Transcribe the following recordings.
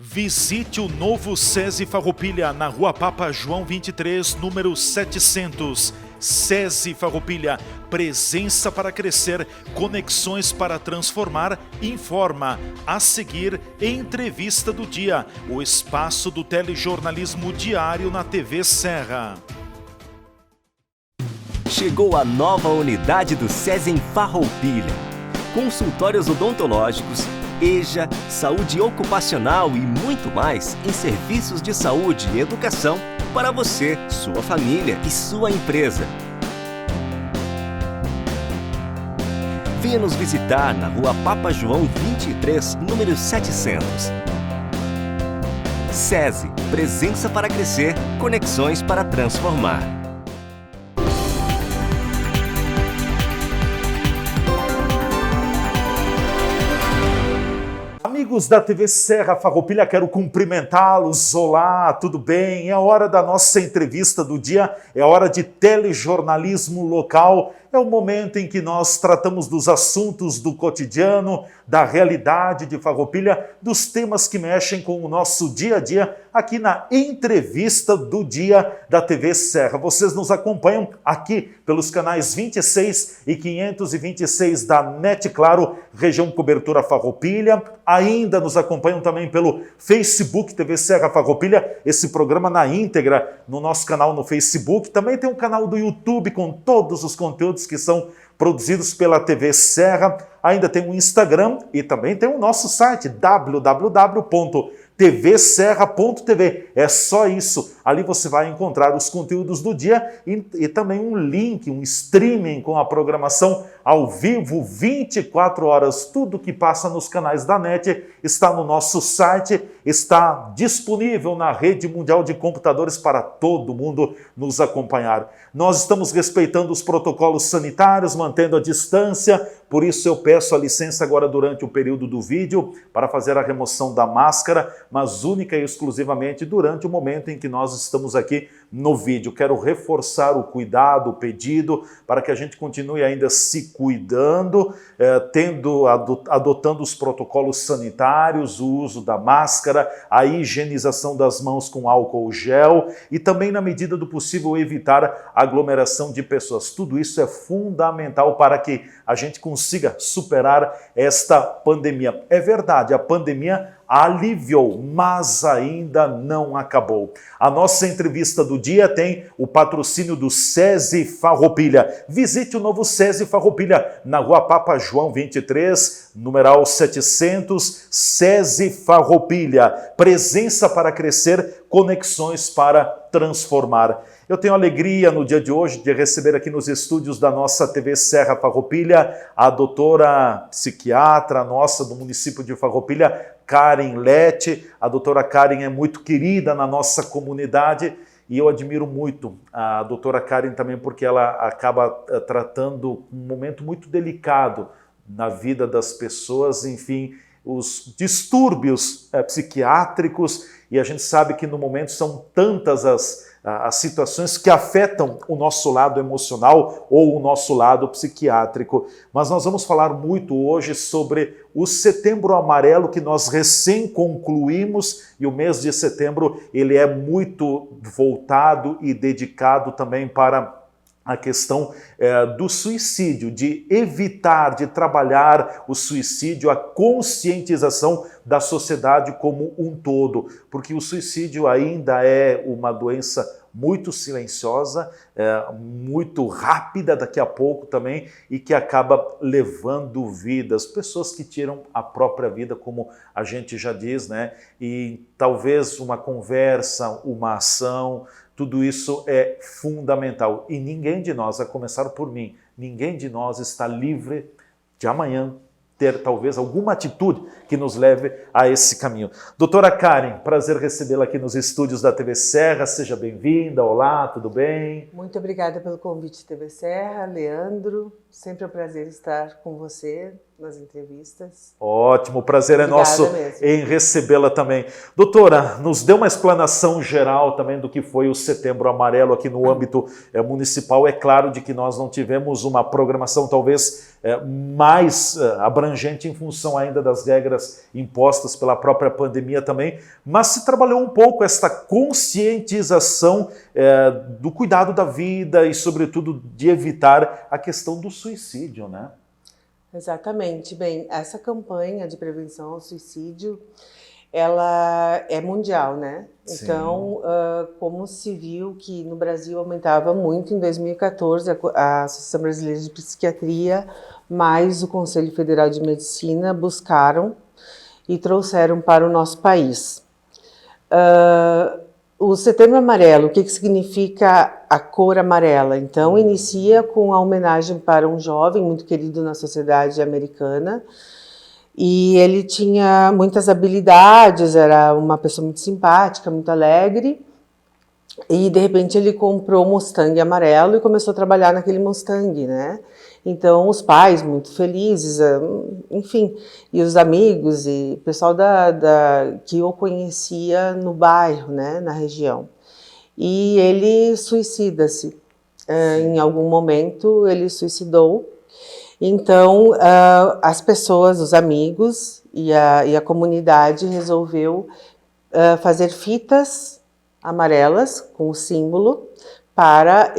Visite o novo SESI Farroupilha, na Rua Papa João 23, número 700. SESI Farroupilha, presença para crescer, conexões para transformar, informa. A seguir, entrevista do dia, o espaço do telejornalismo diário na TV Serra. Chegou a nova unidade do SESI em Farroupilha. Consultórios odontológicos, EJA, saúde ocupacional e muito mais em serviços de saúde e educação para você, sua família e sua empresa. Venha nos visitar na Rua Papa João 23, número 700. SESI, presença para crescer, conexões para transformar. Amigos da TV Serra Farroupilha, quero cumprimentá-los. Olá, tudo bem? É a hora da nossa entrevista do dia, é a hora de telejornalismo local. É o momento em que nós tratamos dos assuntos do cotidiano, da realidade de Farroupilha, dos temas que mexem com o nosso dia a dia, aqui na entrevista do dia da TV Serra. Vocês nos acompanham aqui pelos canais 26 e 526 da NET Claro, região cobertura Farroupilha. Ainda nos acompanham também pelo Facebook TV Serra Farroupilha, esse programa na íntegra no nosso canal no Facebook. Também tem um canal do YouTube com todos os conteúdos que são produzidos pela TV Serra. Ainda tem um Instagram e também tem o nosso site www.tvserra.tv. É só isso. Ali você vai encontrar os conteúdos do dia e também um link, um streaming com a programação ao vivo, 24 horas. Tudo que passa nos canais da NET está no nosso site, está disponível na rede mundial de computadores para todo mundo nos acompanhar. Nós estamos respeitando os protocolos sanitários, mantendo a distância, por isso eu peço a licença agora durante o período do vídeo para fazer a remoção da máscara, mas única e exclusivamente durante o momento em que nós estamos aqui no vídeo. Quero reforçar o cuidado, o pedido, para que a gente continue ainda se cuidando, adotando os protocolos sanitários, o uso da máscara, a higienização das mãos com álcool gel e também, na medida do possível, evitar aglomeração de pessoas. Tudo isso é fundamental para que a gente consiga superar esta pandemia. É verdade, a pandemia aliviou, mas ainda não acabou. A nossa entrevista do dia tem o patrocínio do SESI Farroupilha. Visite o novo SESI Farroupilha na Rua Papa João 23, numeral 700, SESI Farroupilha. Presença para crescer, conexões para transformar. Eu tenho alegria no dia de hoje de receber aqui nos estúdios da nossa TV Serra Farroupilha a doutora psiquiatra nossa do município de Farroupilha, Karen Lete. A doutora Karen é muito querida na nossa comunidade e eu admiro muito a doutora Karen também porque ela acaba tratando um momento muito delicado na vida das pessoas, enfim, os distúrbios psiquiátricos, e a gente sabe que no momento são tantas as situações que afetam o nosso lado emocional ou o nosso lado psiquiátrico. Mas nós vamos falar muito hoje sobre o Setembro Amarelo que nós recém concluímos, e o mês de setembro ele é muito voltado e dedicado também para a questão do suicídio, de evitar, de trabalhar o suicídio, a conscientização da sociedade como um todo, porque o suicídio ainda é uma doença muito silenciosa, muito rápida daqui a pouco também, e que acaba levando vidas, pessoas que tiram a própria vida, como a gente já diz, né? E talvez uma conversa, uma ação, tudo isso é fundamental. E ninguém de nós, a começar por mim, ninguém de nós está livre de amanhã ter talvez alguma atitude que nos leve a esse caminho. Doutora Karen, prazer recebê-la aqui nos estúdios da TV Serra. Seja bem-vinda. Olá, tudo bem? Muito obrigada pelo convite, TV Serra, Leandro. Sempre é um prazer estar com você nas entrevistas. Ótimo, o prazer é Obrigada nosso mesmo. em recebê-la também. Doutora, nos dê uma explanação geral também do que foi o Setembro Amarelo aqui no âmbito municipal. É claro de que nós não tivemos uma programação talvez mais abrangente em função ainda das regras impostas pela própria pandemia também, mas se trabalhou um pouco esta conscientização do cuidado da vida e, sobretudo, de evitar a questão do suicídio, né? Exatamente. Bem, essa campanha de prevenção ao suicídio, ela é mundial, né? Sim. Então, como se viu que no Brasil aumentava muito, em 2014, a Associação Brasileira de Psiquiatria, mais o Conselho Federal de Medicina buscaram e trouxeram para o nosso país. O Setembro Amarelo, o que significa a cor amarela? Então, inicia com a homenagem para um jovem muito querido na sociedade americana, e ele tinha muitas habilidades, era uma pessoa muito simpática, muito alegre, e de repente ele comprou um Mustang amarelo e começou a trabalhar naquele Mustang, né? Então os pais muito felizes, enfim, e os amigos e o pessoal que o conhecia no bairro, né, na região. E ele suicida-se. Em algum momento ele suicidou. Então as pessoas, os amigos e a comunidade resolveu fazer fitas amarelas com o símbolo para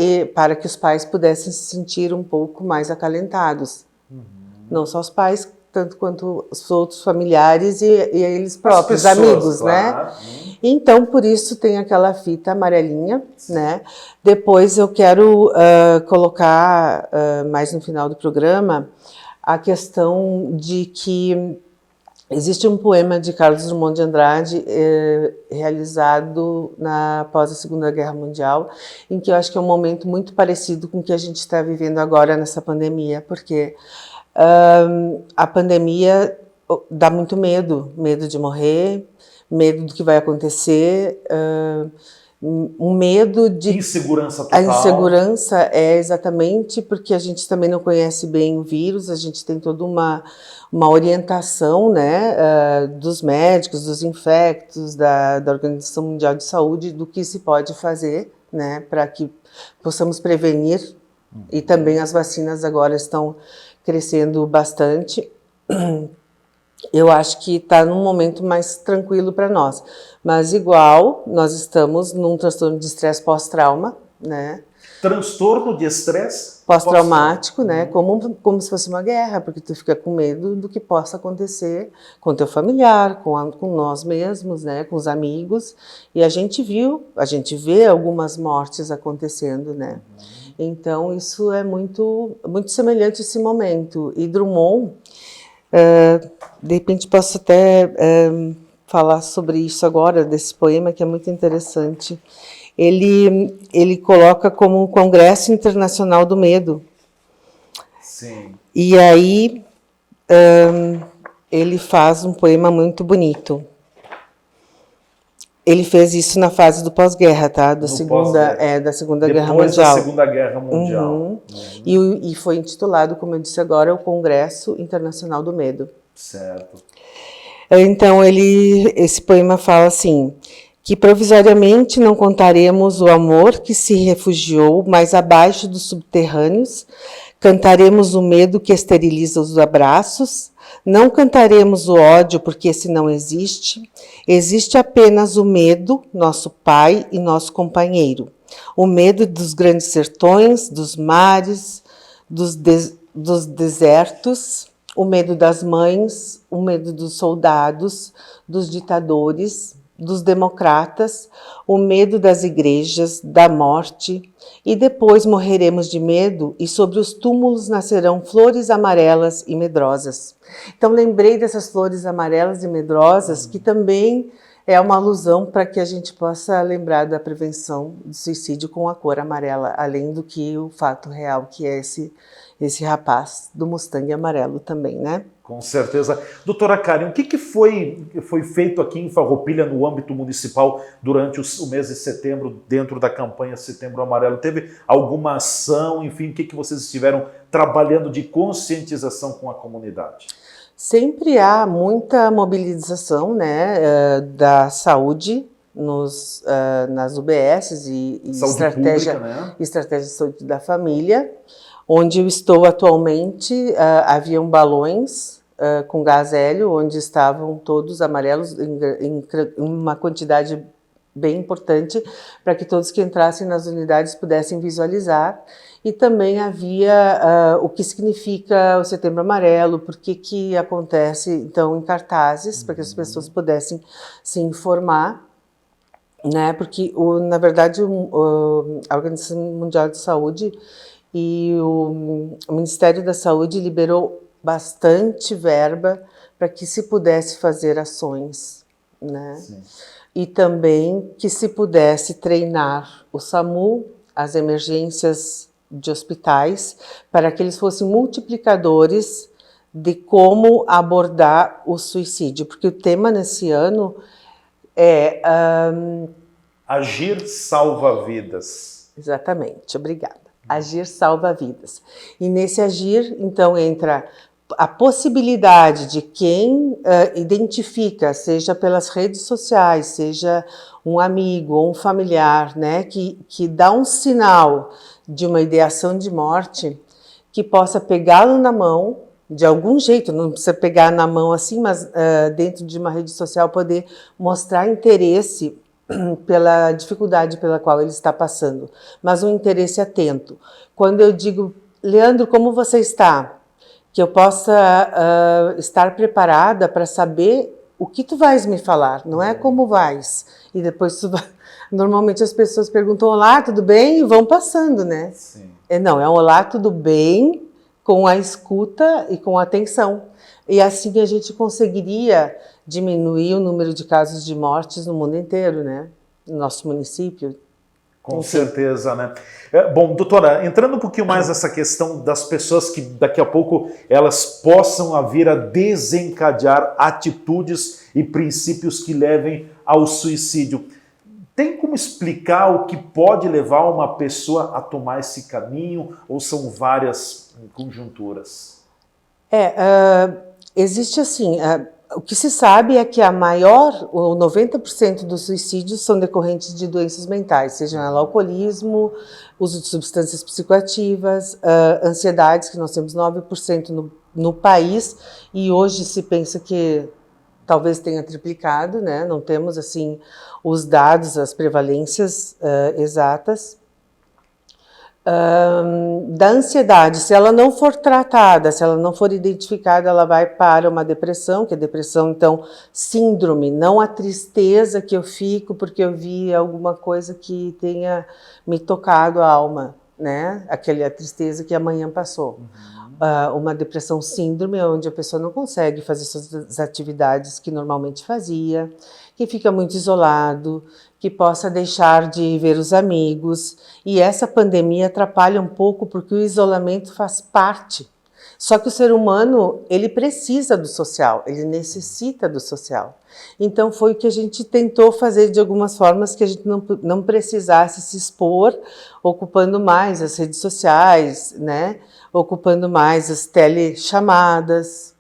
que os pais pudessem se sentir um pouco mais acalentados. Não só os pais, tanto quanto os outros familiares e eles próprios, pessoas, amigos, claro, né? Então, por isso tem aquela fita amarelinha, né? Depois eu quero colocar, mais no final do programa, a questão de que existe um poema de Carlos Drummond de Andrade realizado após a Segunda Guerra Mundial, em que eu acho que é um momento muito parecido com o que a gente está vivendo agora nessa pandemia, porque a pandemia dá muito medo de morrer, medo do que vai acontecer, um medo de... Insegurança total. A insegurança é exatamente porque a gente também não conhece bem o vírus, a gente tem toda uma orientação, né, dos médicos, dos infectos, da Organização Mundial de Saúde, do que se pode fazer, né, para que possamos prevenir. E também as vacinas agora estão crescendo bastante. Eu acho que está num momento mais tranquilo para nós. Mas igual, nós estamos num transtorno de estresse pós-trauma, né? Transtorno de estresse pós-traumático, né? Como se fosse uma guerra, porque tu fica com medo do que possa acontecer com teu familiar, com nós mesmos, né? Com os amigos. E a gente vê algumas mortes acontecendo, né? Então, isso é muito, muito semelhante a esse momento. E Drummond... de repente posso até falar sobre isso agora, desse poema, que é muito interessante. Ele coloca como o Congresso Internacional do Medo. Sim. E aí ele faz um poema muito bonito. Ele fez isso na fase do pós-guerra, tá? Da Segunda Guerra Mundial. Depois da Segunda Guerra Mundial. E foi intitulado, como eu disse agora, o Congresso Internacional do Medo. Certo. Então, esse poema fala assim, que provisoriamente não contaremos o amor que se refugiou mais abaixo dos subterrâneos, cantaremos o medo que esteriliza os abraços, não cantaremos o ódio porque esse não existe, existe apenas o medo, nosso pai e nosso companheiro. O medo dos grandes sertões, dos mares, dos desertos, o medo das mães, o medo dos soldados, dos ditadores, dos democratas, o medo das igrejas, da morte, e depois morreremos de medo e sobre os túmulos nascerão flores amarelas e medrosas. Então lembrei dessas flores amarelas e medrosas, que também é uma alusão para que a gente possa lembrar da prevenção do suicídio com a cor amarela, além do que o fato real que é esse rapaz do Mustang amarelo também, né? Com certeza. Doutora Karen, o que foi feito aqui em Farroupilha no âmbito municipal durante o mês de setembro, dentro da campanha Setembro Amarelo? Teve alguma ação, enfim, o que vocês estiveram trabalhando de conscientização com a comunidade? Sempre há muita mobilização, né, da saúde nas UBSs e Saúde pública, né? estratégia de saúde da família. Onde eu estou atualmente, haviam balões com gás hélio, onde estavam todos amarelos em uma quantidade bem importante, para que todos que entrassem nas unidades pudessem visualizar. E também havia o que significa o Setembro Amarelo, por que acontece, então, em cartazes, para que as pessoas pudessem se informar, né? Porque, na verdade, a Organização Mundial de Saúde e o Ministério da Saúde liberou bastante verba para que se pudesse fazer ações, né? Sim. E também que se pudesse treinar o SAMU, as emergências de hospitais, para que eles fossem multiplicadores de como abordar o suicídio. Porque o tema nesse ano é... Agir salva vidas. Exatamente, obrigada. Agir salva vidas. E nesse agir, então, entra a possibilidade de quem identifica, seja pelas redes sociais, seja um amigo ou um familiar, né, que dá um sinal de uma ideação de morte, que possa pegá-lo na mão, de algum jeito, não precisa pegar na mão assim, mas dentro de uma rede social poder mostrar interesse pela dificuldade pela qual ele está passando, mas um interesse atento. Quando eu digo, Leandro, como você está? Que eu possa estar preparada para saber o que tu vais me falar, não é como vais. E depois tu vai... Normalmente as pessoas perguntam, olá, tudo bem? E vão passando, né? Sim. Não, é um olá, tudo bem, com a escuta e com a atenção. E assim a gente conseguiria diminuir o número de casos de mortes no mundo inteiro, né? No nosso município. Com Enfim. certeza, né? Bom, doutora, entrando um pouquinho mais nessa questão das pessoas que daqui a pouco elas possam vir a desencadear atitudes e princípios que levem ao suicídio. Tem como explicar o que pode levar uma pessoa a tomar esse caminho ou são várias conjunturas? Existe assim, o que se sabe é que ou 90% dos suicídios são decorrentes de doenças mentais, seja alcoolismo, uso de substâncias psicoativas, ansiedades, que nós temos 9% no país, e hoje se pensa que talvez tenha triplicado, né? Não temos assim os dados, as prevalências exatas. Da ansiedade, se ela não for tratada, se ela não for identificada, ela vai para uma depressão, que a depressão, então, síndrome, não a tristeza que eu fico porque eu vi alguma coisa que tenha me tocado a alma, né? A tristeza que amanhã passou. Uma depressão síndrome, onde a pessoa não consegue fazer suas atividades que normalmente fazia, que fica muito isolado, que possa deixar de ver os amigos. E essa pandemia atrapalha um pouco porque o isolamento faz parte. Só que o ser humano, ele precisa do social, ele necessita do social. Então foi o que a gente tentou fazer de algumas formas que a gente não precisasse se expor, ocupando mais as redes sociais, né? Ocupando mais as telechamadas.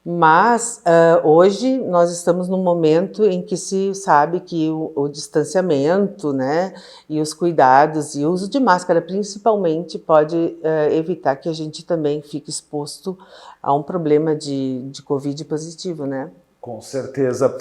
Mas hoje nós estamos num momento em que se sabe que o distanciamento, né, e os cuidados e o uso de máscara principalmente pode evitar que a gente também fique exposto a um problema de Covid positivo, né? Com certeza.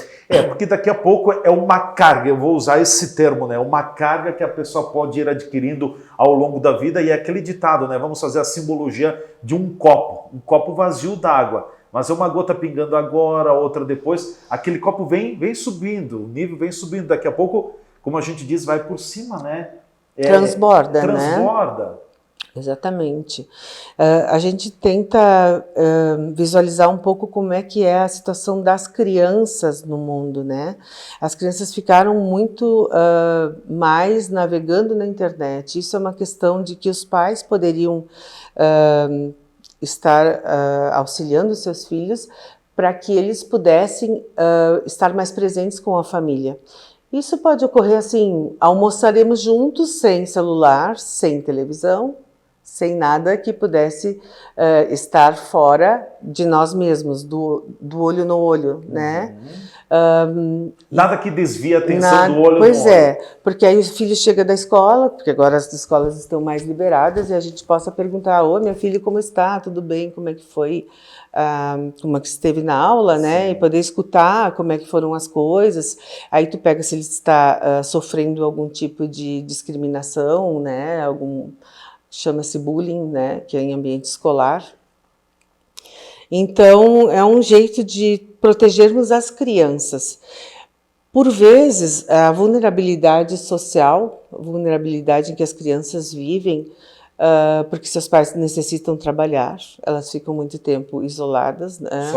Porque daqui a pouco é uma carga, eu vou usar esse termo, né? Uma carga que a pessoa pode ir adquirindo ao longo da vida e é aquele ditado, né? Vamos fazer a simbologia de um copo vazio d'água. Mas é uma gota pingando agora, outra depois, aquele copo vem subindo, o nível vem subindo, daqui a pouco, como a gente diz, vai por cima, né? Transborda, né? Transborda. Exatamente. A gente tenta visualizar um pouco como é que é a situação das crianças no mundo, né? As crianças ficaram muito mais navegando na internet. Isso é uma questão de que os pais poderiam estar auxiliando seus filhos para que eles pudessem estar mais presentes com a família. Isso pode ocorrer assim, almoçaremos juntos sem celular, sem televisão, sem nada que pudesse estar fora de nós mesmos, do olho no olho, né? Nada que desvie a atenção do olho pois no olho. é, porque aí o filho chega da escola, porque agora as escolas estão mais liberadas, e a gente possa perguntar: ô, minha filha, como está? Tudo bem? Como é que foi? Como é que esteve na aula, né? E poder escutar como é que foram as coisas. Aí tu pega se ele está sofrendo algum tipo de discriminação, né? Chama-se bullying, né? Que é em ambiente escolar. Então, é um jeito de protegermos as crianças. Por vezes, a vulnerabilidade social, a vulnerabilidade em que as crianças vivem, porque seus pais necessitam trabalhar, elas ficam muito tempo isoladas, né?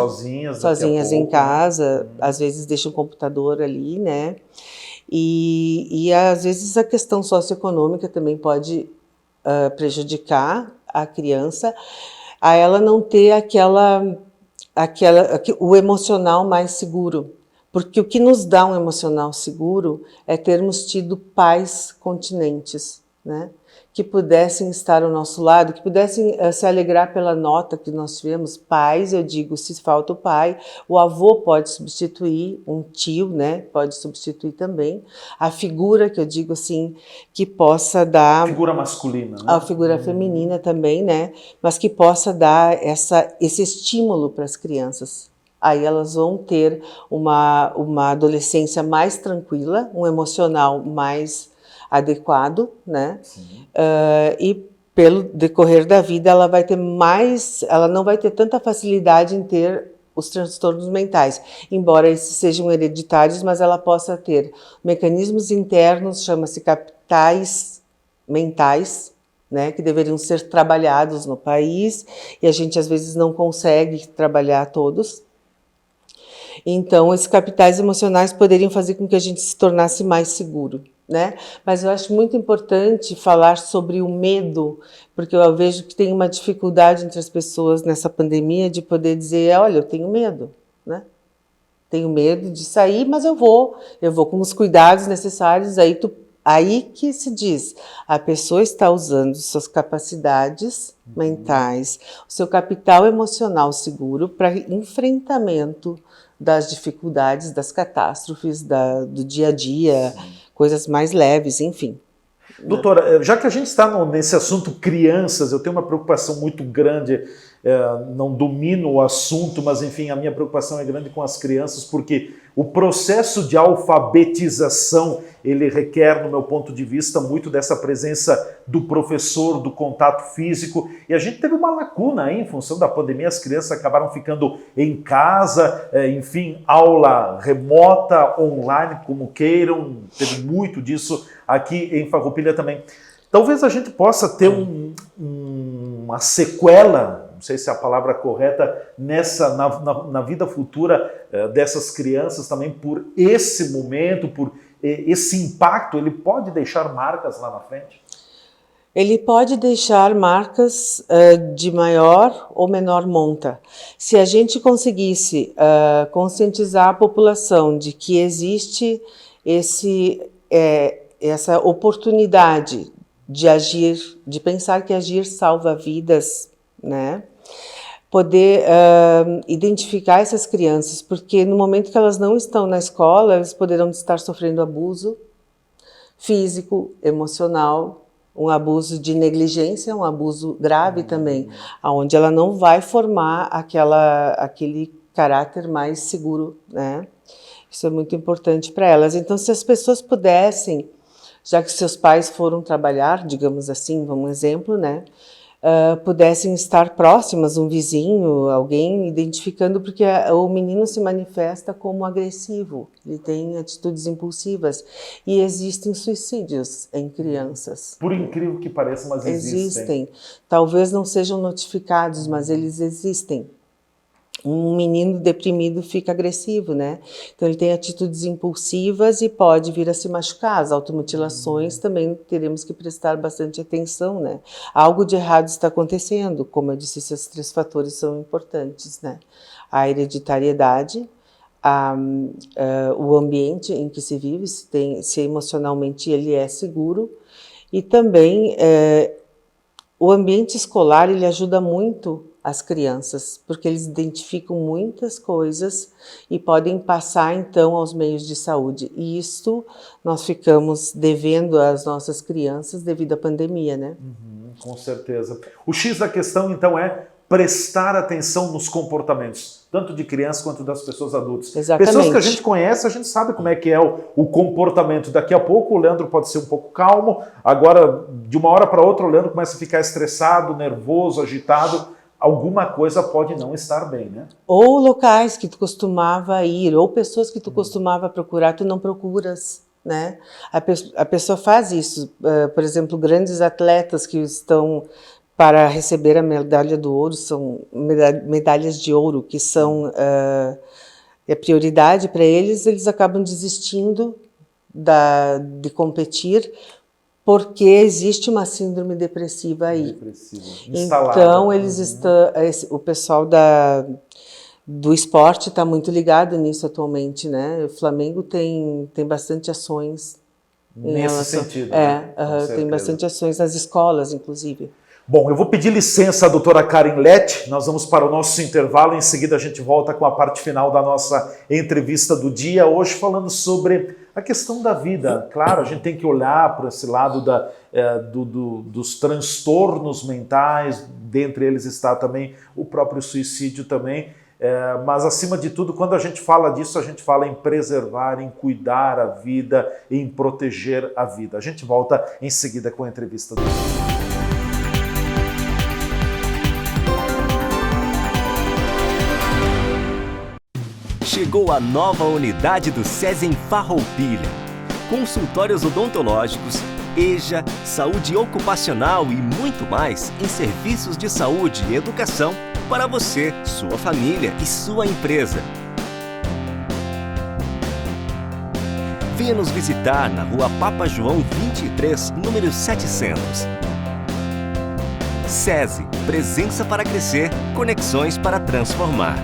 Sozinhas em casa, às vezes deixam o computador ali, né? E às vezes a questão socioeconômica também pode prejudicar a criança, a ela não ter o emocional mais seguro. Porque o que nos dá um emocional seguro é termos tido pais continentes, né? Que pudessem estar ao nosso lado, que pudessem se alegrar pela nota que nós tivemos. Pais, eu digo, se falta o pai, o avô pode substituir, um tio, né? Pode substituir também. A figura, que eu digo assim, que possa dar... Figura masculina, né? A figura feminina também, né? Mas que possa dar esse estímulo para as crianças. Aí elas vão ter uma adolescência mais tranquila, um emocional mais adequado, né? E pelo decorrer da vida ela não vai ter tanta facilidade em ter os transtornos mentais, embora esses sejam hereditários, mas ela possa ter mecanismos internos, chama-se capitais mentais, né, que deveriam ser trabalhados no país, e a gente às vezes não consegue trabalhar todos. Então, esses capitais emocionais poderiam fazer com que a gente se tornasse mais seguro, né? Mas eu acho muito importante falar sobre o medo, porque eu vejo que tem uma dificuldade entre as pessoas nessa pandemia de poder dizer: olha, eu tenho medo, né? Tenho medo de sair, mas eu vou com os cuidados necessários. Aí que se diz, a pessoa está usando suas capacidades mentais, o seu capital emocional seguro para enfrentamento das dificuldades, das catástrofes, do dia a dia, coisas mais leves, enfim. Doutora, já que a gente está nesse assunto crianças, eu tenho uma preocupação muito grande, não domino o assunto, mas enfim, a minha preocupação é grande com as crianças, porque o processo de alfabetização, ele requer, no meu ponto de vista, muito dessa presença do professor, do contato físico, e a gente teve uma lacuna aí, em função da pandemia, as crianças acabaram ficando em casa, enfim, aula remota, online, como queiram, teve muito disso aqui em Farroupilha também. Talvez a gente possa ter uma sequela, não sei se é a palavra correta, na vida futura dessas crianças também, por esse momento, por esse impacto, ele pode deixar marcas lá na frente? Ele pode deixar marcas de maior ou menor monta. Se a gente conseguisse conscientizar a população de que existe essa oportunidade de agir, de pensar que agir salva vidas, né? Poder identificar essas crianças, porque no momento que elas não estão na escola, elas poderão estar sofrendo abuso físico, emocional, um abuso de negligência, um abuso grave também, onde ela não vai formar aquele caráter mais seguro, né? Isso é muito importante para elas. Então, se as pessoas pudessem, já que seus pais foram trabalhar, digamos assim, um exemplo, né? Pudessem estar próximas, um vizinho, alguém identificando, porque o menino se manifesta como agressivo, ele tem atitudes impulsivas e existem suicídios em crianças. Por incrível que pareça, mas existem. Talvez não sejam notificados, mas eles existem. Um menino deprimido fica agressivo, né? Então ele tem atitudes impulsivas e pode vir a se machucar. As automutilações também teremos que prestar bastante atenção, né? Algo de errado está acontecendo, como eu disse, esses 3 fatores são importantes, né? A hereditariedade, o ambiente em que se vive, se emocionalmente ele é seguro, e também o ambiente escolar ele ajuda muito as crianças, porque eles identificam muitas coisas e podem passar então aos meios de saúde. E isto nós ficamos devendo às nossas crianças devido à pandemia, né? Com certeza. O X da questão então é prestar atenção nos comportamentos, tanto de crianças quanto das pessoas adultas. Exatamente. Pessoas que a gente conhece, a gente sabe como é que é o comportamento. Daqui a pouco o Leandro pode ser um pouco calmo, agora de uma hora para outra o Leandro começa a ficar estressado, nervoso, agitado. Alguma coisa pode não estar bem, né? Ou locais que tu costumava ir, ou pessoas que tu costumava procurar, tu não procuras, né? A pessoa faz isso. Por exemplo, grandes atletas que estão para receber a medalha do ouro, são medalhas de ouro, que são a prioridade para eles acabam desistindo de competir, porque existe uma síndrome depressiva aí. Então, o pessoal do esporte está muito ligado nisso atualmente, né? O Flamengo tem bastante ações. Nesse sentido. Tem bastante ações nas escolas, inclusive. Bom, eu vou pedir licença à doutora Karen Lett, nós vamos para o nosso intervalo, em seguida a gente volta com a parte final da nossa entrevista do dia, hoje falando sobre a questão da vida. Claro, a gente tem que olhar para esse lado dos transtornos mentais, dentre eles está também o próprio suicídio também, mas acima de tudo, quando a gente fala disso, a gente fala em preservar, em cuidar a vida, em proteger a vida. A gente volta em seguida com a entrevista do dia. Chegou a nova unidade do SESI em Farroupilha. Consultórios odontológicos, EJA, saúde ocupacional e muito mais em serviços de saúde e educação para você, sua família e sua empresa. Venha nos visitar na Rua Papa João 23, número 700. SESI, presença para crescer, conexões para transformar.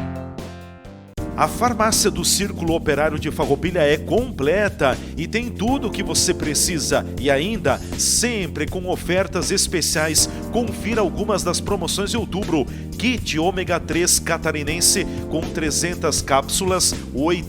A farmácia do Círculo Operário de Farroupilha é completa e tem tudo o que você precisa e ainda sempre com ofertas especiais. Confira algumas das promoções de outubro. Kit ômega 3 catarinense com 300 cápsulas, R$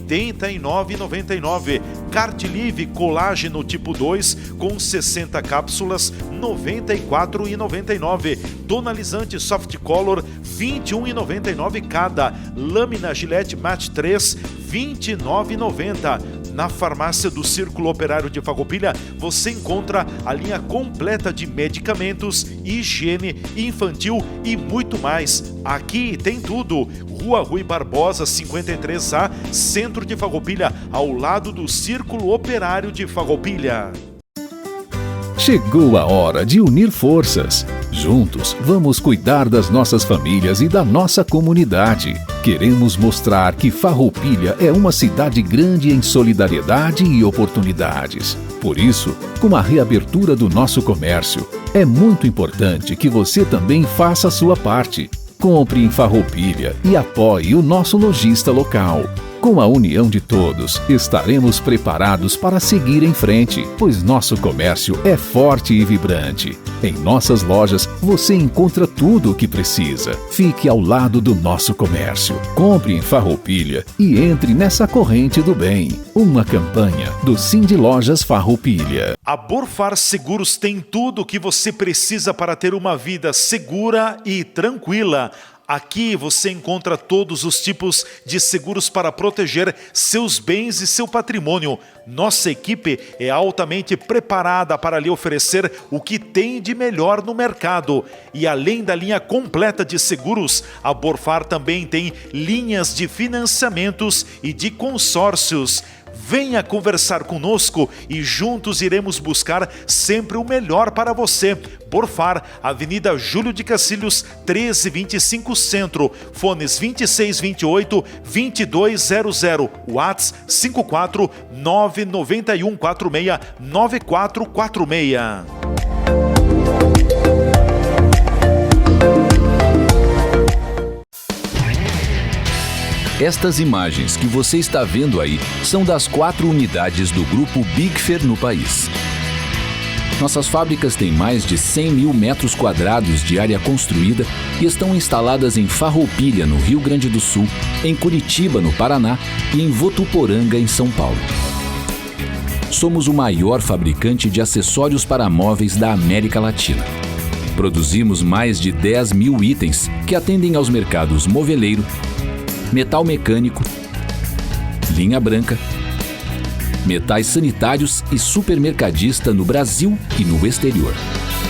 89,99. Cartilive colágeno tipo 2 com 60 cápsulas, R$ 94,99. Tonalizante Soft Color, R$ 21,99 cada. Lâmina Gillette Matte 3, R$ 29,90. Na farmácia do Círculo Operário de Farroupilha, você encontra a linha completa de medicamentos, higiene infantil e muito mais. Aqui tem tudo. Rua Rui Barbosa, 53A, centro de Farroupilha, ao lado do Círculo Operário de Farroupilha. Chegou a hora de unir forças. Juntos, vamos cuidar das nossas famílias e da nossa comunidade. Queremos mostrar que Farroupilha é uma cidade grande em solidariedade e oportunidades. Por isso, com a reabertura do nosso comércio, é muito importante que você também faça a sua parte. Compre em Farroupilha e apoie o nosso lojista local. Com a união de todos, estaremos preparados para seguir em frente, pois nosso comércio é forte e vibrante. Em nossas lojas, você encontra tudo o que precisa. Fique ao lado do nosso comércio. Compre em Farroupilha e entre nessa corrente do bem. Uma campanha do Cindy Lojas Farroupilha. A Borfar Seguros tem tudo o que você precisa para ter uma vida segura e tranquila. Aqui você encontra todos os tipos de seguros para proteger seus bens e seu patrimônio. Nossa equipe é altamente preparada para lhe oferecer o que tem de melhor no mercado. E além da linha completa de seguros, a Borfar também tem linhas de financiamentos e de consórcios. Venha conversar conosco e juntos iremos buscar sempre o melhor para você. Borfar, Avenida Júlio de Cacilhos, 1325 Centro, fones 2628-2200, WhatsApp 54991469446. Estas imagens que você está vendo aí são das 4 unidades do Grupo Bigfer no país. Nossas fábricas têm mais de 100 mil metros quadrados de área construída e estão instaladas em Farroupilha, no Rio Grande do Sul, em Curitiba, no Paraná e em Votuporanga, em São Paulo. Somos o maior fabricante de acessórios para móveis da América Latina. Produzimos mais de 10 mil itens que atendem aos mercados moveleiro, metal mecânico, linha branca, metais sanitários e supermercadista no Brasil e no exterior.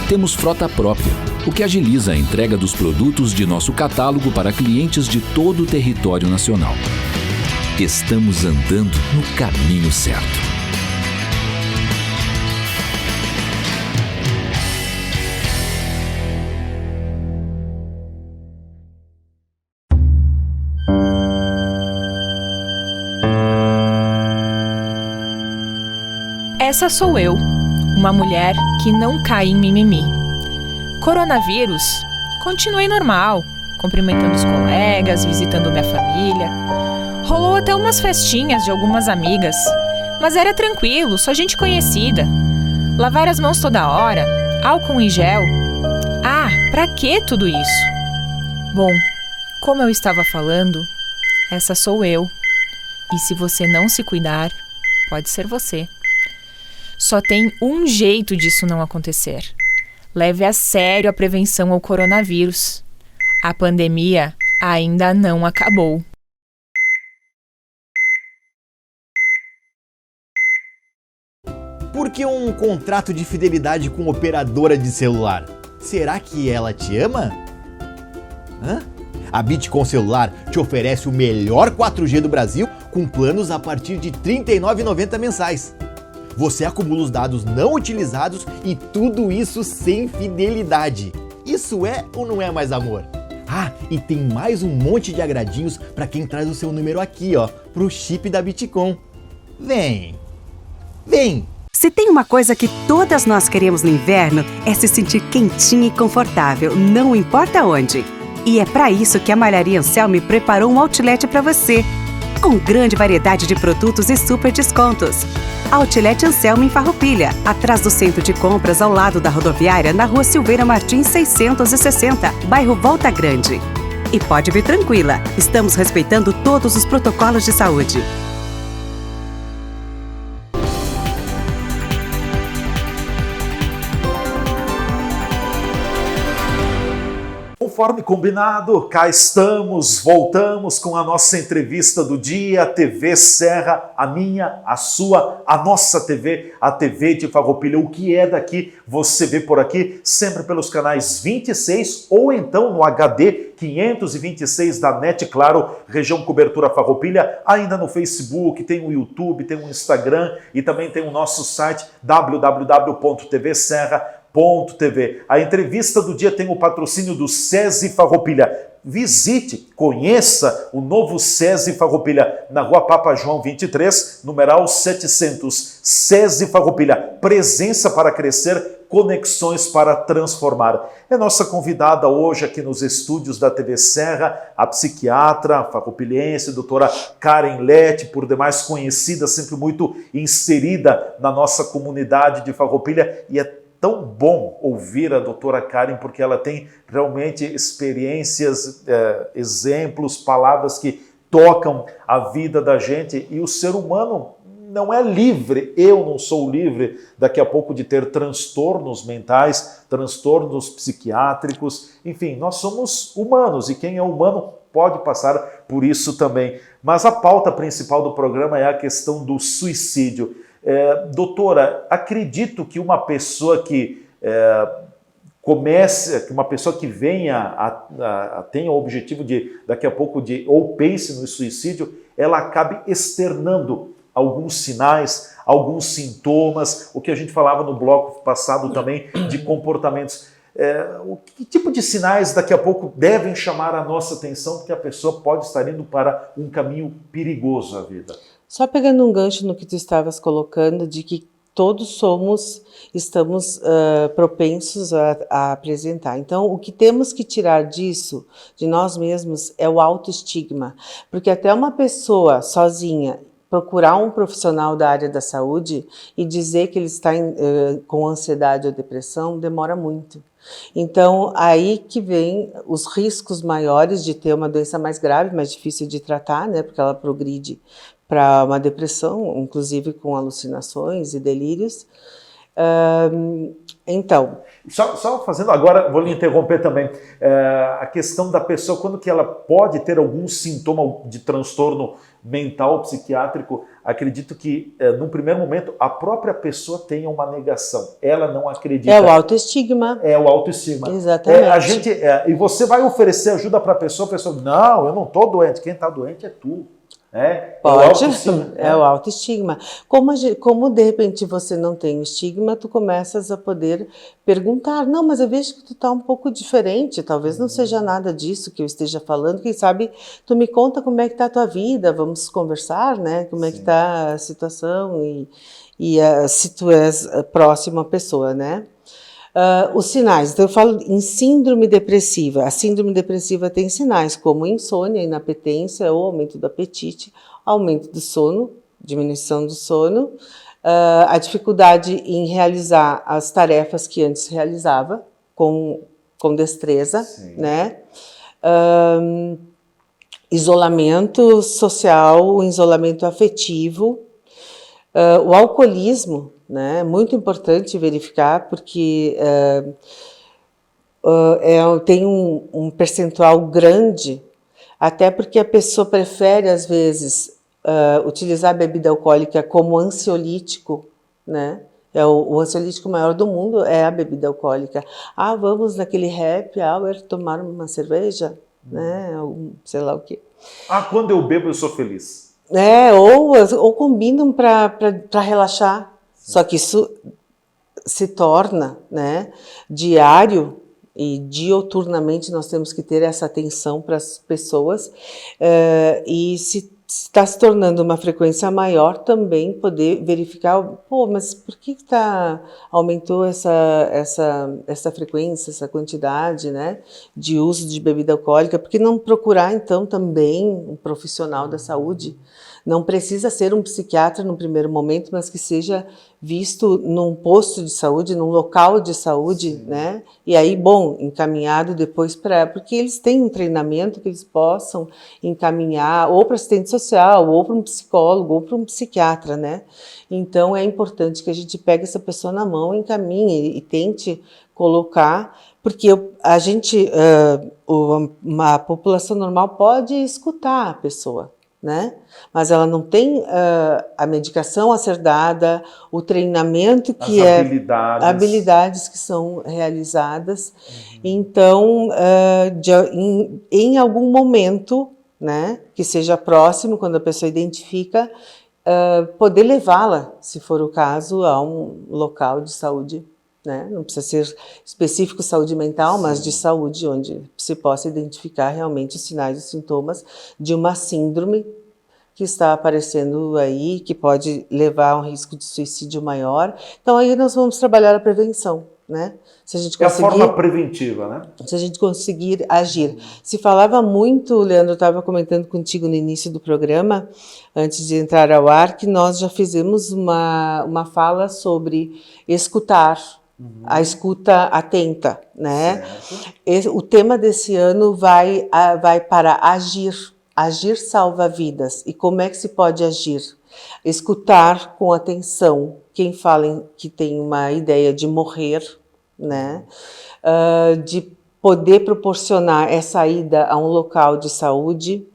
Temos frota própria, o que agiliza a entrega dos produtos de nosso catálogo para clientes de todo o território nacional. Estamos andando no caminho certo. Essa sou eu, uma mulher que não cai em mimimi. Coronavírus, continuei normal, cumprimentando os colegas, visitando minha família. Rolou até umas festinhas de algumas amigas, mas era tranquilo, só gente conhecida. Lavar as mãos toda hora, álcool em gel. Ah, pra que tudo isso? Bom, como eu estava falando, essa sou eu. E se você não se cuidar, pode ser você. Só tem um jeito disso não acontecer. Leve a sério a prevenção ao coronavírus. A pandemia ainda não acabou. Por que um contrato de fidelidade com operadora de celular? Será que ela te ama? A Bitcom Celular te oferece o melhor 4G do Brasil com planos a partir de R$ 39,90 mensais. Você acumula os dados não utilizados e tudo isso sem fidelidade. Isso é ou não é mais amor? Ah, e tem mais um monte de agradinhos para quem traz o seu número aqui, pro chip da Bitcom. Vem! Vem! Se tem uma coisa que todas nós queremos no inverno, é se sentir quentinha e confortável, não importa onde. E é para isso que a Malharia Anselmi preparou um outlet para você, com grande variedade de produtos e super descontos. Outlet Anselmi em Farroupilha, atrás do centro de compras ao lado da rodoviária, na rua Silveira Martins 660, bairro Volta Grande. E pode vir tranquila, estamos respeitando todos os protocolos de saúde. Conforme combinado, cá estamos, voltamos com a nossa entrevista do dia, TV Serra, a minha, a sua, a nossa TV, a TV de Farroupilha. O que é daqui, você vê por aqui, sempre pelos canais 26 ou então no HD 526 da NET Claro, região cobertura Farroupilha, ainda no Facebook, tem o YouTube, tem o Instagram e também tem o nosso site www.tvserra.com. A entrevista do dia tem o patrocínio do SESI Farroupilha. Visite, conheça o novo SESI Farroupilha na Rua Papa João 23, numeral 700. SESI Farroupilha, presença para crescer, conexões para transformar. É nossa convidada hoje aqui nos estúdios da TV Serra, a psiquiatra farroupilhense, doutora Karen Lett, por demais conhecida, sempre muito inserida na nossa comunidade de Farroupilha, e é tão bom ouvir a doutora Karen, porque ela tem realmente experiências, exemplos, palavras que tocam a vida da gente, e o ser humano não é livre, eu não sou livre daqui a pouco de ter transtornos mentais, transtornos psiquiátricos, enfim, nós somos humanos e quem é humano pode passar por isso também. Mas a pauta principal do programa é a questão do suicídio. Doutora, acredito que uma pessoa que que uma pessoa que venha tenha o objetivo de, daqui a pouco, ou pense no suicídio, ela acabe externando alguns sinais, alguns sintomas, o que a gente falava no bloco passado também, de comportamentos. Que tipo de sinais daqui a pouco devem chamar a nossa atenção, porque a pessoa pode estar indo para um caminho perigoso à vida? Só pegando um gancho no que tu estavas colocando, de que todos estamos propensos a apresentar. Então, o que temos que tirar disso, de nós mesmos, é o autoestigma. Porque até uma pessoa sozinha, procurar um profissional da área da saúde e dizer que ele está com ansiedade ou depressão demora muito. Então, aí que vem os riscos maiores de ter uma doença mais grave, mais difícil de tratar, né, porque ela progride para uma depressão, inclusive com alucinações e delírios. Então... Só fazendo agora, vou lhe interromper também, a questão da pessoa, quando que ela pode ter algum sintoma de transtorno mental, psiquiátrico, acredito que, num primeiro momento, a própria pessoa tenha uma negação, ela não acredita. É o autoestigma. É o autoestigma. Exatamente. E você vai oferecer ajuda para a pessoa, não, eu não estou doente, quem está doente é tu. Pode, é o autoestigma. Como de repente você não tem o estigma, tu começas a poder perguntar, não, mas eu vejo que tu está um pouco diferente, talvez não seja nada disso que eu esteja falando, quem sabe tu me conta como é que está a tua vida, vamos conversar, né, como é que está a situação e se tu és próximo à pessoa, né. Os sinais, então eu falo em síndrome depressiva. A síndrome depressiva tem sinais como insônia, inapetência ou aumento do apetite, aumento do sono, diminuição do sono, a dificuldade em realizar as tarefas que antes realizava com destreza, sim, né? Isolamento social, isolamento afetivo, o alcoolismo, né? É muito importante verificar porque tem um percentual grande, até porque a pessoa prefere às vezes utilizar a bebida alcoólica como ansiolítico, né? O ansiolítico maior do mundo é a bebida alcoólica. Vamos naquele happy hour tomar uma cerveja, né? Sei lá o quê. Quando eu bebo eu sou feliz. Ou combinam para relaxar. Só que isso se torna, né, diário e dioturnamente nós temos que ter essa atenção para as pessoas e se está se tornando uma frequência maior também poder verificar, mas por que aumentou essa frequência, essa quantidade, né, de uso de bebida alcoólica? Por que não procurar então também um profissional da saúde? Não precisa ser um psiquiatra no primeiro momento, mas que seja visto num posto de saúde, num local de saúde, sim, né? E aí, encaminhado depois porque eles têm um treinamento que eles possam encaminhar ou para assistente social, ou para um psicólogo, ou para um psiquiatra, né? Então, é importante que a gente pegue essa pessoa na mão, encaminhe e tente colocar, porque uma população normal pode escutar a pessoa, né? Mas ela não tem a medicação a ser dada, o treinamento que habilidades que são realizadas. Então, em algum momento, né, que seja próximo, quando a pessoa identifica, poder levá-la, se for o caso, a um local de saúde, né? Não precisa ser específico saúde mental, sim, mas de saúde, onde se possa identificar realmente os sinais e sintomas de uma síndrome que está aparecendo aí, que pode levar a um risco de suicídio maior. Então aí nós vamos trabalhar a prevenção, né? Se a gente conseguir, a forma preventiva, né? Se a gente conseguir agir. Se falava muito, Leandro, eu estava comentando contigo no início do programa, antes de entrar ao ar, que nós já fizemos uma fala sobre escutar, a escuta atenta, né? O tema desse ano vai para agir. Agir salva vidas. E como é que se pode agir? Escutar com atenção quem fala que tem uma ideia de morrer, né? De poder proporcionar essa ida a um local de saúde,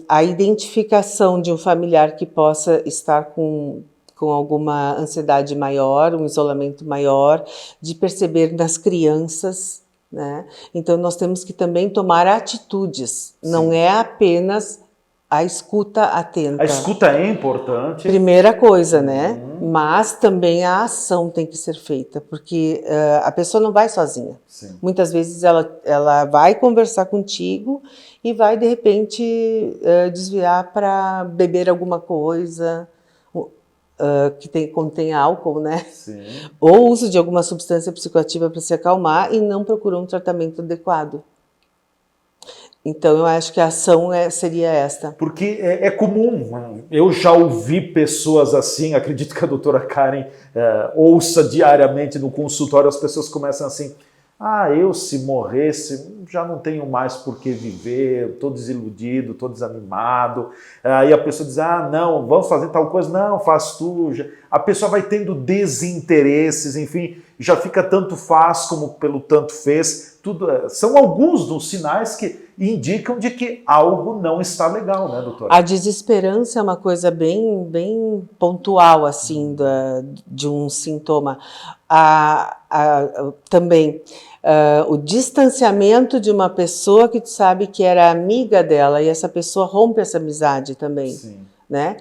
a identificação de um familiar que possa estar com alguma ansiedade maior, um isolamento maior, de perceber nas crianças, né? Então nós temos que também tomar atitudes, sim, não é apenas a escuta atenta. A escuta é importante. Primeira coisa, né? Mas também a ação tem que ser feita, porque a pessoa não vai sozinha. Sim. Muitas vezes ela vai conversar contigo e vai de repente desviar para beber alguma coisa, que contém álcool, né? Sim. Ou uso de alguma substância psicoativa para se acalmar e não procurou um tratamento adequado. Então, eu acho que a ação seria esta. Porque é comum, eu já ouvi pessoas assim, acredito que a doutora Karen ouça diariamente no consultório, as pessoas começam assim, eu se morresse, já não tenho mais por que viver, estou desiludido, estou desanimado. Aí a pessoa diz, não, vamos fazer tal coisa, não, faz tu. A pessoa vai tendo desinteresses, enfim, já fica tanto faz como pelo tanto fez. São alguns dos sinais que indicam de que algo não está legal, né, doutora? A desesperança é uma coisa bem pontual, assim, de um sintoma. Também o distanciamento de uma pessoa que tu sabe que era amiga dela e essa pessoa rompe essa amizade também. Sim. Né?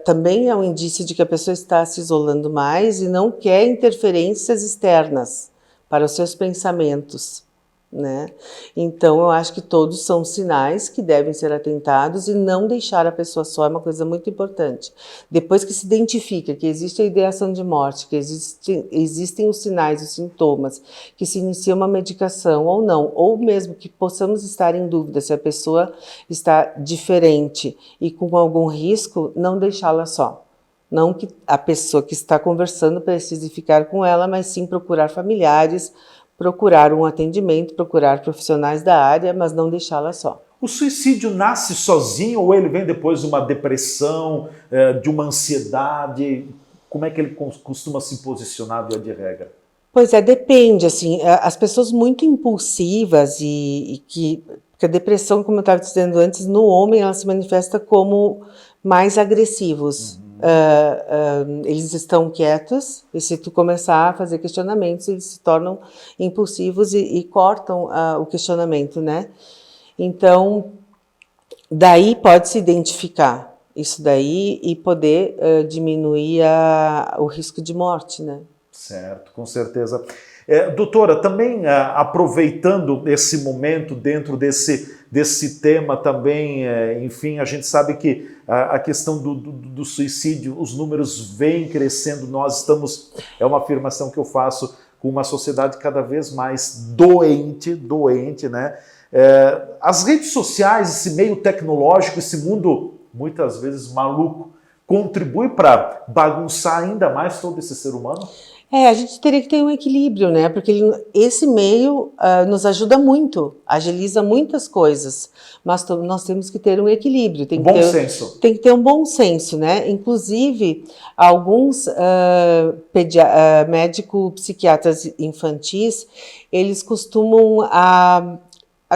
Também é um indício de que a pessoa está se isolando mais e não quer interferências externas para os seus pensamentos. Né? Então, eu acho que todos são sinais que devem ser atentados e não deixar a pessoa só é uma coisa muito importante. Depois que se identifica que existe a ideação de morte, que existem os sinais, os sintomas, que se inicia uma medicação ou não, ou mesmo que possamos estar em dúvida se a pessoa está diferente e com algum risco, não deixá-la só. Não que a pessoa que está conversando precise ficar com ela, mas sim procurar familiares, procurar um atendimento, procurar profissionais da área, mas não deixá-la só. O suicídio nasce sozinho ou ele vem depois de uma depressão, de uma ansiedade? Como é que ele costuma se posicionar via de regra? Pois depende, assim, as pessoas muito impulsivas porque a depressão, como eu estava dizendo antes, no homem ela se manifesta como mais agressivos. Eles estão quietos e se tu começar a fazer questionamentos, eles se tornam impulsivos e cortam o questionamento, né? Então, daí pode-se identificar isso daí e poder diminuir o risco de morte, né? Certo, com certeza. Doutora, também aproveitando esse momento dentro desse tema também, enfim, a gente sabe que a questão do suicídio, os números vêm crescendo, nós estamos, é uma afirmação que eu faço, com uma sociedade cada vez mais doente, né? As redes sociais, esse meio tecnológico, esse mundo muitas vezes maluco, contribui para bagunçar ainda mais todo esse ser humano? A gente teria que ter um equilíbrio, né? Porque esse meio nos ajuda muito, agiliza muitas coisas, mas nós temos que ter um equilíbrio. Tem que ter um bom senso, né? Inclusive, alguns médico-psiquiatras infantis, eles costumam a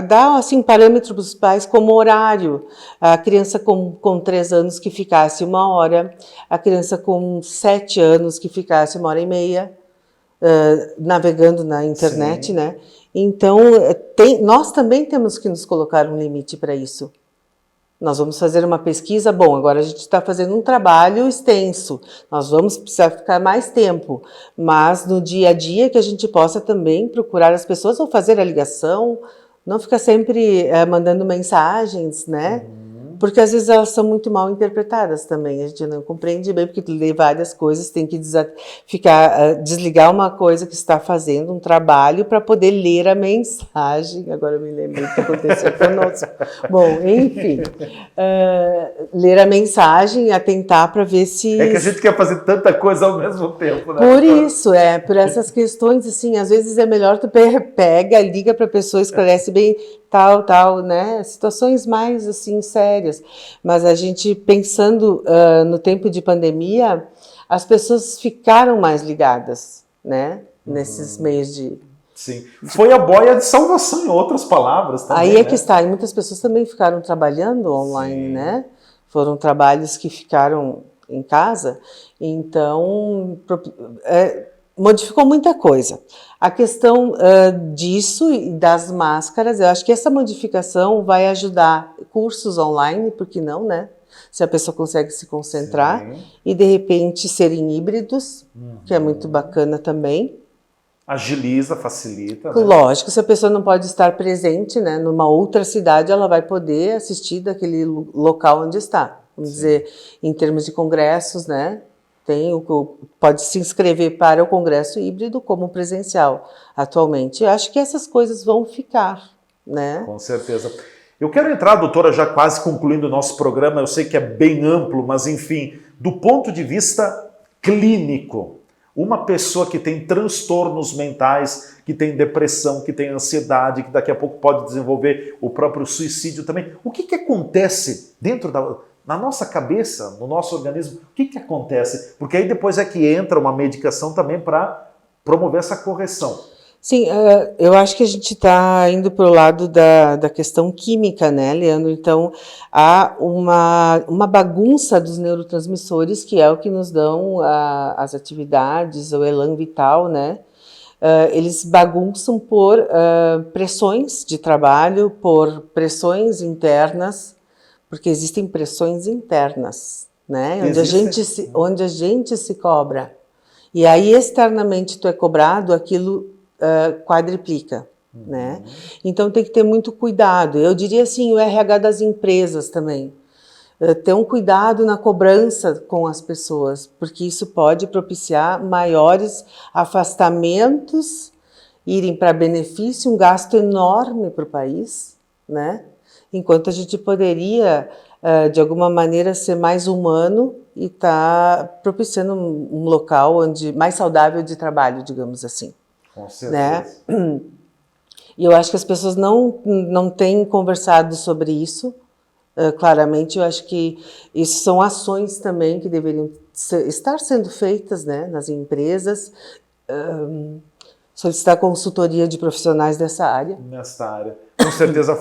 dar assim, parâmetros para os pais como horário. A criança com 3 anos que ficasse 1 hora, a criança com 7 anos que ficasse 1h30, navegando na internet, sim, né? Então, nós também temos que nos colocar um limite para isso. Nós vamos fazer uma pesquisa, bom, agora a gente está fazendo um trabalho extenso, nós vamos precisar ficar mais tempo, mas no dia a dia que a gente possa também procurar as pessoas ou fazer a ligação, não ficar sempre mandando mensagens, né? Porque às vezes elas são muito mal interpretadas também, a gente não compreende bem, porque lê várias coisas, tem que desligar uma coisa que está fazendo, um trabalho, para poder ler a mensagem. Agora eu me lembrei do que aconteceu conosco. Bom, enfim, ler a mensagem, atentar para ver se... É que a gente quer fazer tanta coisa ao mesmo tempo, né? Por isso, por essas questões, assim, às vezes é melhor tu pega, liga para a pessoa, esclarece bem tal, né? Situações mais, assim, sérias. Mas a gente, pensando no tempo de pandemia, as pessoas ficaram mais ligadas, né? Nesses meios de... Sim. Foi a boia de salvação, em outras palavras também. Aí que está. E muitas pessoas também ficaram trabalhando online, sim, né? Foram trabalhos que ficaram em casa. Então, modificou muita coisa. A questão disso e das máscaras, eu acho que essa modificação vai ajudar cursos online, por que não, né? Se a pessoa consegue se concentrar, sim, e de repente serem híbridos, que é muito bacana também. Agiliza, facilita. Né? Lógico, se a pessoa não pode estar presente, né, numa outra cidade, ela vai poder assistir daquele local onde está. Vamos, sim, dizer, em termos de congressos, né? Pode se inscrever para o congresso híbrido como presencial atualmente. Eu acho que essas coisas vão ficar, né? Com certeza. Eu quero entrar, doutora, já quase concluindo o nosso programa, eu sei que é bem amplo, mas enfim, do ponto de vista clínico, uma pessoa que tem transtornos mentais, que tem depressão, que tem ansiedade, que daqui a pouco pode desenvolver o próprio suicídio também, o que acontece dentro na nossa cabeça, no nosso organismo? O que acontece? Porque aí depois é que entra uma medicação também para promover essa correção. Sim, eu acho que a gente está indo para o lado da questão química, né, Leandro? Então, há uma bagunça dos neurotransmissores, que é o que nos dão as atividades, o elan vital, né? Eles bagunçam por pressões de trabalho, por pressões internas, porque existem pressões internas, né? Onde a gente se cobra. E aí, externamente, tu é cobrado, aquilo quadriplica, né? Então tem que ter muito cuidado. Eu diria assim, o RH das empresas também. Ter um cuidado na cobrança com as pessoas, porque isso pode propiciar maiores afastamentos, irem para benefício, um gasto enorme para o país, né? Enquanto a gente poderia, de alguma maneira, ser mais humano e estar propiciando um local mais saudável de trabalho, digamos assim. Com certeza. Né? E eu acho que as pessoas não têm conversado sobre isso. Claramente, eu acho que isso são ações também que deveriam estar sendo feitas, né, nas empresas. Solicitar consultoria de profissionais dessa área. Nessa área. Com certeza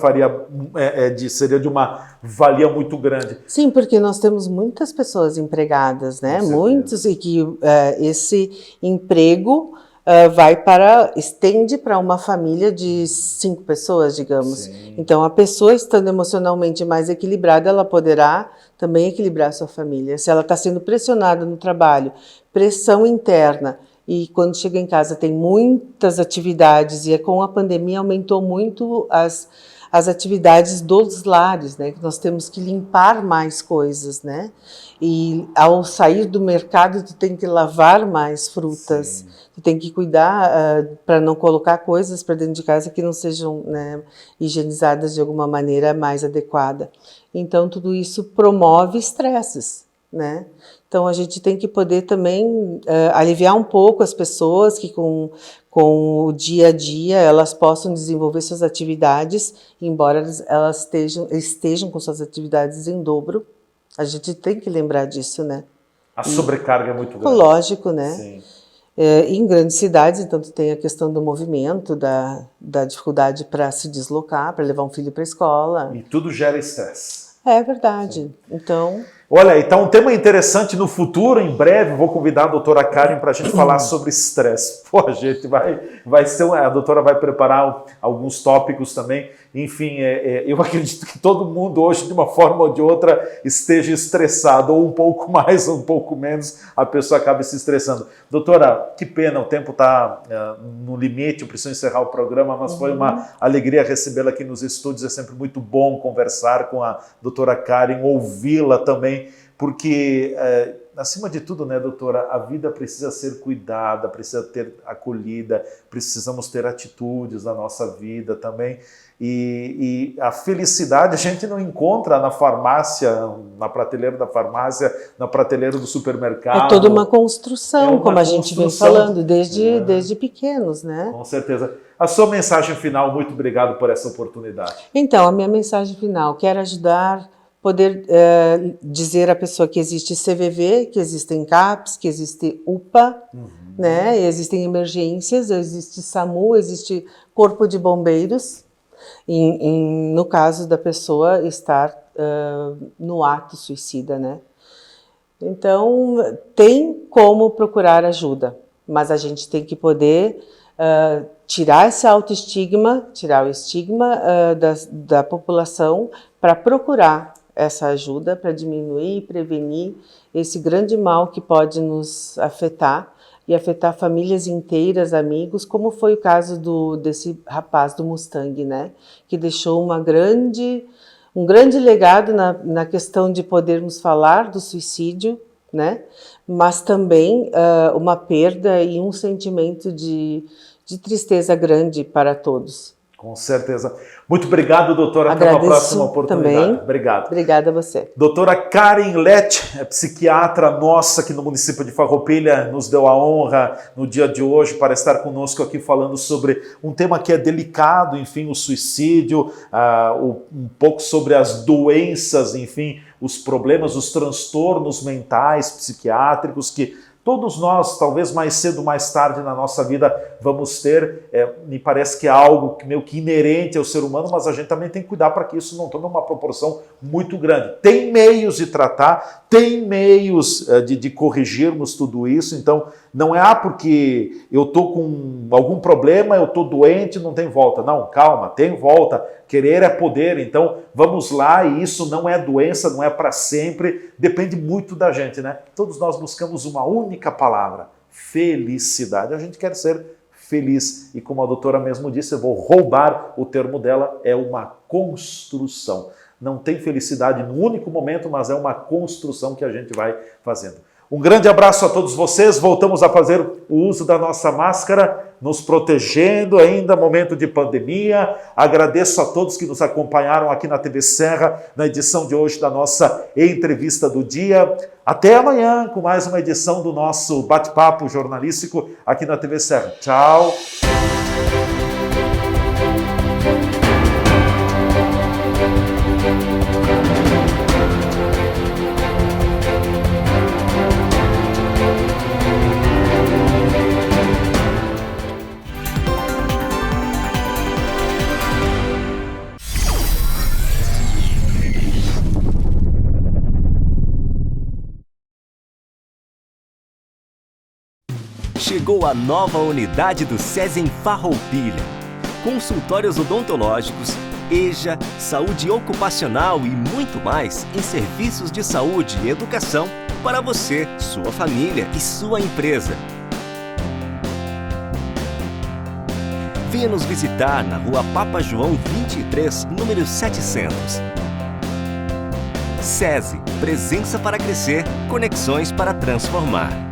seria de uma valia muito grande. Sim, porque nós temos muitas pessoas empregadas, né? Muitos, e que esse emprego estende para uma família de 5 pessoas, digamos. Sim. Então, a pessoa estando emocionalmente mais equilibrada, ela poderá também equilibrar a sua família. Se ela está sendo pressionada no trabalho, pressão interna, e quando chega em casa tem muitas atividades, e com a pandemia aumentou muito as atividades dos lares, né? Que nós temos que limpar mais coisas, né? E ao sair do mercado, tu tem que lavar mais frutas. Sim. Tu tem que cuidar para não colocar coisas para dentro de casa que não sejam, né, higienizadas de alguma maneira mais adequada. Então, tudo isso promove estresses, né? Então, a gente tem que poder também aliviar um pouco as pessoas que com o dia a dia elas possam desenvolver suas atividades, embora elas estejam com suas atividades em dobro. A gente tem que lembrar disso, né? A sobrecarga é muito grande. Lógico, né? Sim. Em grandes cidades, então, tu tem a questão do movimento, da dificuldade para se deslocar, para levar um filho para a escola. E tudo gera estresse. É verdade. Sim. Então... Olha, então um tema interessante no futuro, em breve, vou convidar a doutora Karen para a gente falar sobre estresse. Pô, a gente vai ser, a doutora vai preparar alguns tópicos também. Enfim, eu acredito que todo mundo hoje, de uma forma ou de outra, esteja estressado, ou um pouco mais, ou um pouco menos, a pessoa acaba se estressando. Doutora, que pena, o tempo está no limite, eu preciso encerrar o programa, mas foi uma alegria recebê-la aqui nos estúdios, é sempre muito bom conversar com a doutora Karen, ouvi-la também, porque, acima de tudo, né, doutora, a vida precisa ser cuidada, precisa ter acolhida, precisamos ter atitudes na nossa vida também. E a felicidade a gente não encontra na farmácia, na prateleira da farmácia, na prateleira do supermercado. É toda uma construção, como a gente vem falando, desde pequenos, né? Com certeza. A sua mensagem final, muito obrigado por essa oportunidade. Então, a minha mensagem final, quero ajudar, poder dizer à pessoa que existe CVV, que existem CAPS, que existe UPA, né? Existem emergências, existe SAMU, existe Corpo de Bombeiros, no caso da pessoa estar no ato suicida, né? Então, tem como procurar ajuda, mas a gente tem que poder tirar esse autoestigma, tirar o estigma da população para procurar essa ajuda, para diminuir e prevenir esse grande mal que pode nos afetar e afetar famílias inteiras, amigos, como foi o caso desse rapaz do Mustang, né? Que deixou um grande legado na questão de podermos falar do suicídio, né? Mas também uma perda e um sentimento de tristeza grande para todos. Com certeza. Muito obrigado, doutora. Até uma próxima oportunidade. Também. Obrigado. Obrigada a você. Doutora Karen Lett, psiquiatra nossa aqui no município de Farroupilha, nos deu a honra no dia de hoje para estar conosco aqui falando sobre um tema que é delicado, enfim, o suicídio, um pouco sobre as doenças, enfim, os problemas, os transtornos mentais, psiquiátricos que todos nós, talvez mais cedo ou mais tarde na nossa vida, vamos ter. Me parece que é algo meio que inerente ao ser humano, mas a gente também tem que cuidar para que isso não tome uma proporção muito grande. Tem meios de tratar, tem meios de corrigirmos tudo isso, então não é porque eu estou com algum problema, eu estou doente, não tem volta. Não, calma, tem volta. Querer é poder, então vamos lá, e isso não é doença, não é para sempre, depende muito da gente, né? Todos nós buscamos uma única palavra, felicidade. A gente quer ser feliz, e como a doutora mesmo disse, eu vou roubar o termo dela, é uma construção. Não tem felicidade no único momento, mas é uma construção que a gente vai fazendo. Um grande abraço a todos vocês, voltamos a fazer o uso da nossa máscara, nos protegendo ainda, momento de pandemia. Agradeço a todos que nos acompanharam aqui na TV Serra, na edição de hoje da nossa entrevista do dia. Até amanhã com mais uma edição do nosso bate-papo jornalístico aqui na TV Serra. Tchau! Chegou a nova unidade do SESI em Farroupilha. Consultórios odontológicos, EJA, saúde ocupacional e muito mais em serviços de saúde e educação para você, sua família e sua empresa. Venha nos visitar na Rua Papa João 23, número 700. SESI, presença para crescer, conexões para transformar.